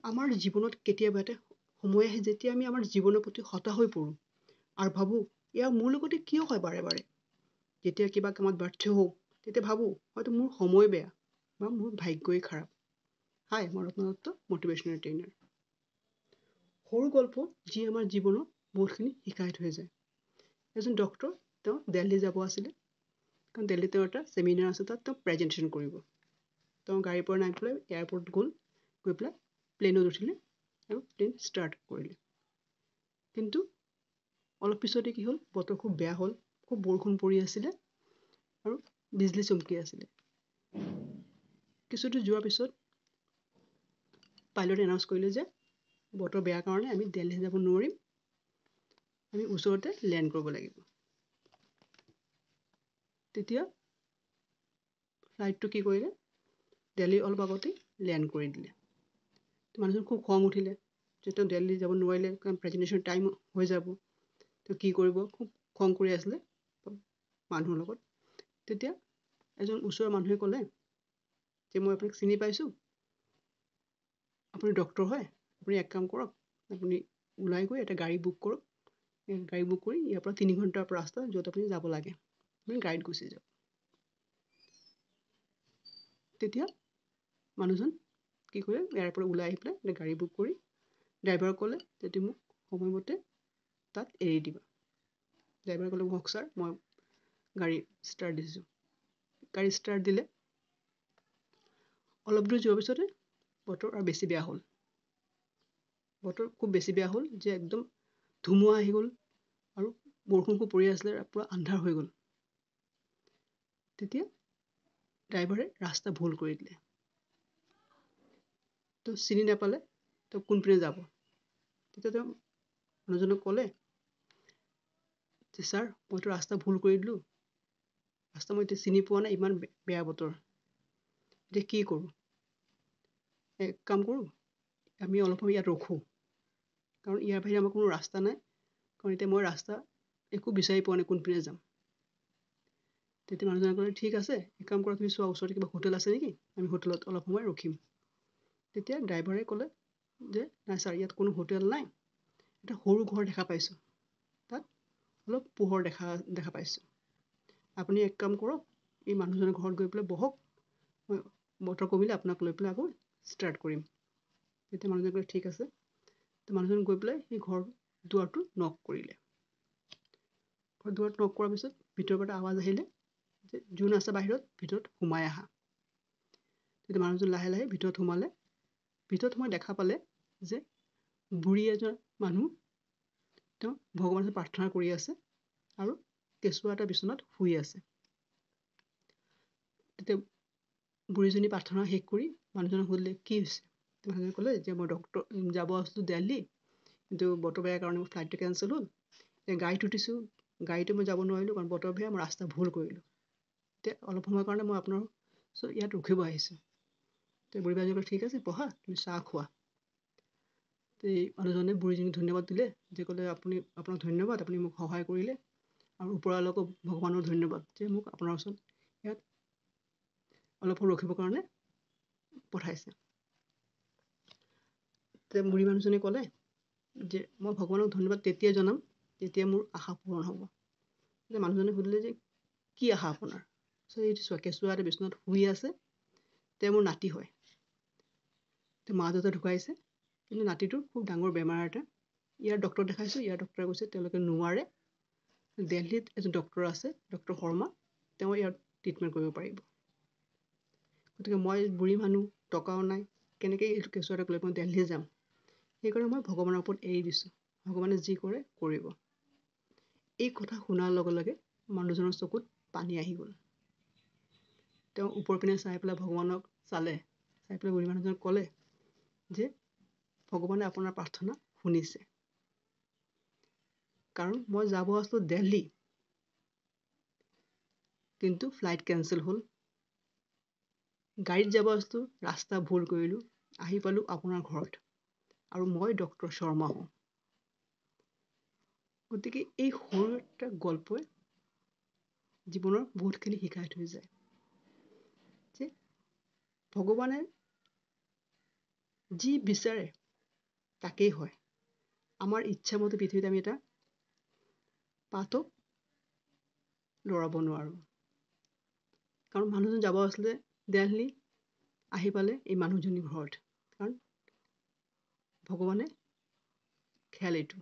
আমাৰ জীৱনত কেতিয়াবা এটা সময় আহে যেতিয়া আমি আমাৰ জীৱনৰ প্ৰতি হতাশ হৈ পৰোঁ আৰু ভাবোঁ ইয়াৰ মোৰ লগতে কিয় হয় বাৰে বাৰে। যেতিয়া কিবা কামত ব্যৰ্থ হওঁ তেতিয়া ভাবোঁ হয়তো মোৰ সময় বেয়া বা মোৰ ভাগ্যই খাৰাপ। হাই, মই ৰত্ন দত্ত, মটিভেশ্যনেল ট্ৰেইনাৰ। সৰু গল্প যি আমাৰ জীৱনত বহুতখিনি শিকাই থৈ যায়। এজন ডক্তৰ, তেওঁ দিল্লী যাব আছিলে, কাৰণ দিল্লীত তেওঁৰ এটা ছেমিনাৰ আছে, তাত তেওঁ প্ৰেজেণ্টেশ্যন কৰিব। তেওঁ গাড়ীৰ পৰা নামি পেলাই এয়াৰপৰ্ট গ'ল, গৈ পেলাই প্লেনত উঠিলে আৰু প্লেন ষ্টাৰ্ট কৰিলে। কিন্তু অলপ পিছতে কি হ'ল, বতৰ খুব বেয়া হ'ল, খুব বৰষুণ পৰি আছিলে আৰু বিজলী চমকি আছিলে। কিছুদূৰ যোৱাৰ পিছত পাইলটে এনাউন্স কৰিলে যে বতৰ বেয়া কাৰণে আমি দিল্লী যাব নোৱাৰিম, আমি ওচৰতে লেণ্ড কৰিব লাগিব। তেতিয়া ফ্লাইটটো কি কৰিলে, দিল্লীৰ অলপ আগতেই লেণ্ড কৰি দিলে। মানুহজন খুব খং উঠিলে যে তেওঁ দিল্লী যাব নোৱাৰিলে, কাৰণ প্ৰেজেণ্টেশ্যন টাইম হৈ যাব, তেওঁ কি কৰিব, খুব খং কৰি আছিলে মানুহৰ লগত। তেতিয়া এজন ওচৰৰ মানুহে ক'লে যে মই আপোনাক চিনি পাইছোঁ, আপুনি ডক্তৰ হয়, আপুনি এক কাম কৰক, আপুনি ওলাই গৈ এটা গাড়ী বুক কৰক, গাড়ী বুক কৰি ইয়াৰ পৰা 3 ঘণ্টাৰ ৰাস্তা য'ত আপুনি যাব লাগে, আপুনি গাড়ীত গুচি যাওক। তেতিয়া মানুহজন কি কৰিলে, ইয়াৰ পৰা ওলাই আহি পেলাই গাড়ী বুক কৰি ড্ৰাইভাৰক ক'লে যে তুমি মোক সময়মতে তাত এৰি দিবা। ড্ৰাইভাৰে ক'লে হওক ছাৰ, মই গাড়ী ষ্টাৰ্ট দিছোঁ। গাড়ী ষ্টাৰ্ট দিলে। অলপ দূৰ যোৱাৰ পিছতে বতৰ আৰু বেছি বেয়া হ'ল। বতৰ খুব বেছি বেয়া হ'ল যে একদম ধুমুহা আহি গ'ল আৰু বৰষুণ খুব পৰি আছিলে, পূৰা আন্ধাৰ হৈ গ'ল। তেতিয়া ড্ৰাইভাৰে ৰাস্তা ভুল কৰি দিলে। তেওঁ চিনি নাপালে তেওঁ কোনপিনে যাব। তেতিয়া তেওঁ মানুহজনক ক'লে যে ছাৰ, মইতো ৰাস্তা ভুল কৰি দিলোঁ, ৰাস্তা মই এতিয়া চিনি পোৱা নাই, ইমান বেয়া বতৰ, এতিয়া কি কৰোঁ? এক কাম কৰোঁ, আমি অলপ সময় ইয়াত ৰখোঁ, কাৰণ ইয়াৰ বাহিৰে আমাৰ কোনো ৰাস্তা নাই, কাৰণ এতিয়া মই ৰাস্তা একো বিচাৰি পোৱা নাই কোনপিনে যাম। তেতিয়া মানুহজনে ক'লে ঠিক আছে, এক কাম কৰা, তুমি চোৱা ওচৰতে কিবা হোটেল আছে নেকি, আমি হোটেলত অলপ সময় ৰখিম। তেতিয়া ড্ৰাইভাৰে ক'লে যে নাই ছাৰ, ইয়াত কোনো হোটেল নাই, এটা সৰু ঘৰ দেখা পাইছোঁ, তাত অলপ পোহৰ দেখা পাইছোঁ, আপুনি এক কাম কৰক, এই মানুহজনৰ ঘৰত গৈ পেলাই বহক, মই বতৰ কমিলে আপোনাক লৈ পেলাই আকৌ ষ্টাৰ্ট কৰিম। তেতিয়া মানুহজনে ক'লে ঠিক আছে। মানুহজন গৈ পেলাই সেই ঘৰ দুৱাৰটো নক কৰিলে। ঘৰ দুৱাৰটো নক কৰাৰ পিছত ভিতৰৰ পৰা আৱাজ আহিলে যে যোন আছে বাহিৰত, ভিতৰত সোমাই আহা। তেতিয়া মানুহজন লাহে লাহে ভিতৰত সোমালে। ভিতৰত সোমাই দেখা পালে যে বুঢ়ী এজন মানুহ, তেওঁ ভগৱানক প্ৰাৰ্থনা কৰি আছে আৰু কেঁচুৱা এটা বিচনাত শুই আছে। তেতিয়া বুঢ়ীজনী প্ৰাৰ্থনা শেষ কৰি মানুহজনক সুধিলে কি হৈছে। মানুহজনে ক'লে যে মই ডক্তৰ যাব আছিলোঁ দিল্লী, কিন্তু বতৰ বেয়াৰ কাৰণে মোৰ ফ্লাইটটো কেঞ্চেল হ'ল, গাড়ীত উঠিছোঁ, গাড়ীটো মই যাব নোৱাৰিলোঁ কাৰণ বতৰ বেয়া, মই ৰাস্তা ভুল কৰিলোঁ, এতিয়া অলপ সময়ৰ কাৰণে মই আপোনাৰ ইয়াত ৰখিব আহিছোঁ। তেতিয়া বুঢ়ী মানুহজনে ক'লে ঠিক আছে, বহা, তুমি চাহ খোৱা। এই মানুহজনে বুঢ়ীজনীক ধন্যবাদ দিলে, যে ক'লে আপোনাক ধন্যবাদ, আপুনি মোক সহায় কৰিলে, আৰু ওপৰৱালাকো ভগৱানৰ ধন্যবাদ যে মোক আপোনাৰ ওচৰত ইয়াত অলপ ৰখিবৰ কাৰণে পঠাইছে। তেতিয়া বুঢ়ী মানুহজনে ক'লে যে মই ভগৱানক ধন্যবাদ তেতিয়াই জনাম যেতিয়া মোৰ আশা পূৰণ হ'ব। তেতিয়া মানুহজনে সুধিলে যে কি আশা আপোনাৰ? এইটো চোৱা, কেঁচুৱা এটা বিচনাত শুই আছে, তেওঁ মোৰ নাতি হয়, মা দেউতা ঢুকাইছে, কিন্তু নাতিটোৰ খুব ডাঙৰ বেমাৰ এটা, ইয়াৰ ডক্তৰ দেখাইছোঁ, ইয়াৰ ডক্তৰে কৈছে তেওঁলোকে নোৱাৰে, দিল্লীত এজন ডক্তৰ আছে, ডক্তৰ শৰ্মা, তেওঁ ইয়াৰ ট্ৰিটমেণ্ট কৰিব পাৰিব। গতিকে মই বুঢ়ী মানুহ, টকাও নাই, কেনেকৈ এই কেঁচুৱা এটাক লৈ মই দিল্লী যাম, সেইকাৰণে মই ভগৱানৰ ওপৰত এৰি দিছোঁ, ভগৱানে যি কৰে কৰিব। এই কথা শুনাৰ লগে লগে মানুহজনৰ চকুত পানী আহি গ'ল। তেওঁ ওপৰ পিনে চাই পেলাই ভগৱানক চালে, চাই পেলাই বুঢ়ী মানুহজনক ক'লে যে ভগৱানে আপোনাৰ প্ৰাৰ্থনা শুনিছে, কাৰণ মই যাব আছিলোঁ দিল্লী, কিন্তু ফ্লাইট কেঞ্চেল হ'ল, গাড়ীত যাব আছিলোঁ, ৰাস্তা ভুল কৰিলোঁ, আহি পালোঁ আপোনাৰ ঘৰত, আৰু মই ডক্তৰ শৰ্মা হওঁ। গতিকে এই সৰু এটা গল্পই জীৱনৰ বহুতখিনি শিকাই থৈ যায় যে ভগৱানে যি বিচাৰে তাকেই হয়। আমাৰ ইচ্ছামতে পৃথিৱীত আমি এটা পাতো লৰাব নোৱাৰো। কাৰণ মানুহজন যাব আছিলে দেলহি, আহি পালে এই মানুহজনীৰ ঘৰত। কাৰণ ভগৱানে খেয়াল এইটো,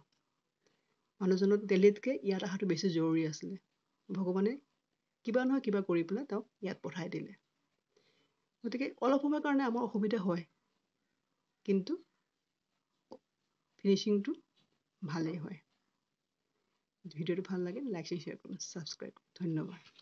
মানুহজনক দেলহিতকে ইয়াত অহাটো বেছি জৰুৰী আছিলে। ভগৱানে কিবা নহয় কিবা কৰি পেলাই তেওঁক ইয়াত পঠাই দিলে। গতিকে অলপ সময়ৰ কাৰণে আমাৰ অসুবিধা হয়, কিন্তু ফিনিচিংটো ভালেই হয়। ভিডিঅ'টো ভাল লাগে লাইক শ্বেয়াৰ কৰক, ছাবস্ক্ৰাইব কৰক। ধন্যবাদ।